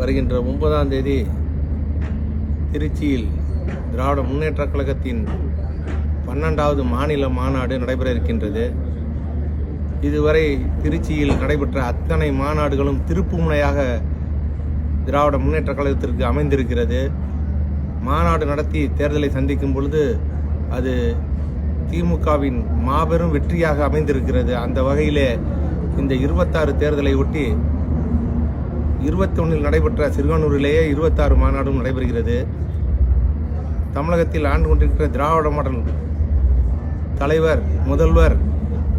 வருகின்ற 9ஆம் தேதி திருச்சியில் திராவிட முன்னேற்றக் கழகத்தின் 12வது மாநில மாநாடு நடைபெற இருக்கின்றது. இதுவரை திருச்சியில் நடைபெற்ற அத்தனை மாநாடுகளும் திருப்புமுனையாக திராவிட முன்னேற்றக் கழகத்திற்கு அமைந்திருக்கிறது. மாநாடு நடத்தி தேர்தலை சந்திக்கும் பொழுது அது திமுகவின் மாபெரும் வெற்றியாக அமைந்திருக்கிறது. அந்த வகையிலே இந்த 26 தேர்தலை ஒட்டி 21 நடைபெற்ற சிறுகானூரிலேயே 26 மாநாடும் நடைபெறுகிறது. தமிழகத்தில் ஆண்டு கொண்டிருக்கிற திராவிட மாடல் தலைவர் முதல்வர்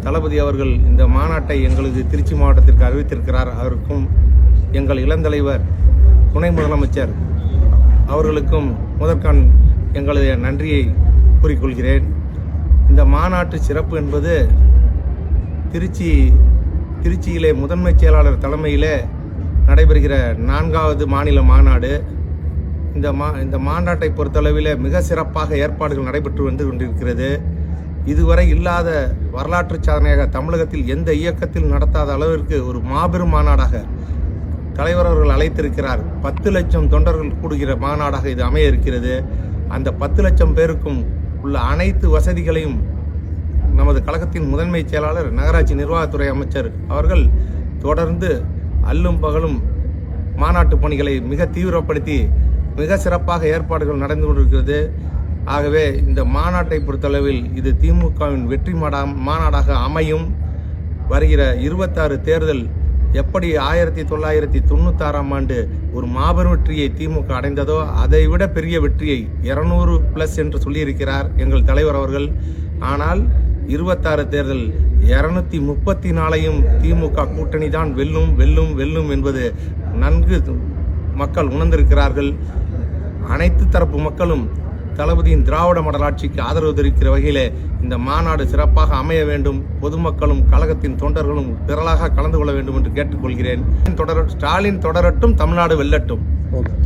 தளபதி அவர்கள் இந்த மாநாட்டை எங்களது திருச்சி மாவட்டத்திற்கு அறிவித்திருக்கிறார். அவருக்கும் எங்கள் இளந்தலைவர் துணை முதலமைச்சர் அவர்களுக்கும் முதற்கண் எங்களது நன்றியை கூறிக்கொள்கிறேன். இந்த மாநாட்டு சிறப்பு என்பது திருச்சியிலே முதன்மைச் செயலாளர் தலைமையிலே நடைபெறுகிற 4வது மாநில மாநாடு. இந்த மாநாட்டை பொறுத்தளவில் மிக சிறப்பாக ஏற்பாடுகள் நடைபெற்று வந்து கொண்டிருக்கிறது. இதுவரை இல்லாத வரலாற்று சாதனையாக தமிழகத்தில் எந்த இயக்கத்தில் நடத்தாத அளவிற்கு ஒரு மாபெரும் மாநாடாக தலைவர் அவர்கள் அழைத்திருக்கிறார். 10 லட்சம் தொண்டர்கள் கூடுகிற மாநாடாக இது அமைய இருக்கிறது. அந்த 10 லட்சம் பேருக்கும் உள்ள அனைத்து வசதிகளையும் நமது கழகத்தின் முதன்மை செயலாளர் நகராட்சி நிர்வாகத்துறை அமைச்சர் அவர்கள் தொடர்ந்து அல்லும் பகலும் மாநாட்டு பணிகளை மிக தீவிரப்படுத்தி மிக சிறப்பாக ஏற்பாடுகள் நடந்து கொண்டிருக்கிறது. ஆகவே இந்த மாநாட்டை பொறுத்தளவில் இது திமுகவின் வெற்றி மாநாடாக அமையும். வருகிற 26 தேர்தல் எப்படி 1996ஆம் ஆண்டு ஒரு மாபெரும் வெற்றியை திமுக அடைந்ததோ அதை விட பெரிய வெற்றியை 200+ என்று சொல்லியிருக்கிறார் எங்கள் தலைவர் அவர்கள். ஆனால் 26 தேர்தல் 234ஐயும் திமுக கூட்டணி தான் வெல்லும் வெல்லும் வெல்லும் என்பது நன்கு மக்கள் உணர்ந்திருக்கிறார்கள். அனைத்து தரப்பு மக்களும் தளபதியின் திராவிட மாடல் ஆட்சிக்கு ஆதரவு தெரிவிக்கிற வகையிலே இந்த மாநாடு சிறப்பாக அமைய வேண்டும். பொதுமக்களும் கழகத்தின் தொண்டர்களும் திரளாக கலந்து கொள்ள வேண்டும் என்று கேட்டுக்கொள்கிறேன். ஸ்டாலின் தொடரட்டும், தமிழ்நாடு வெல்லட்டும்.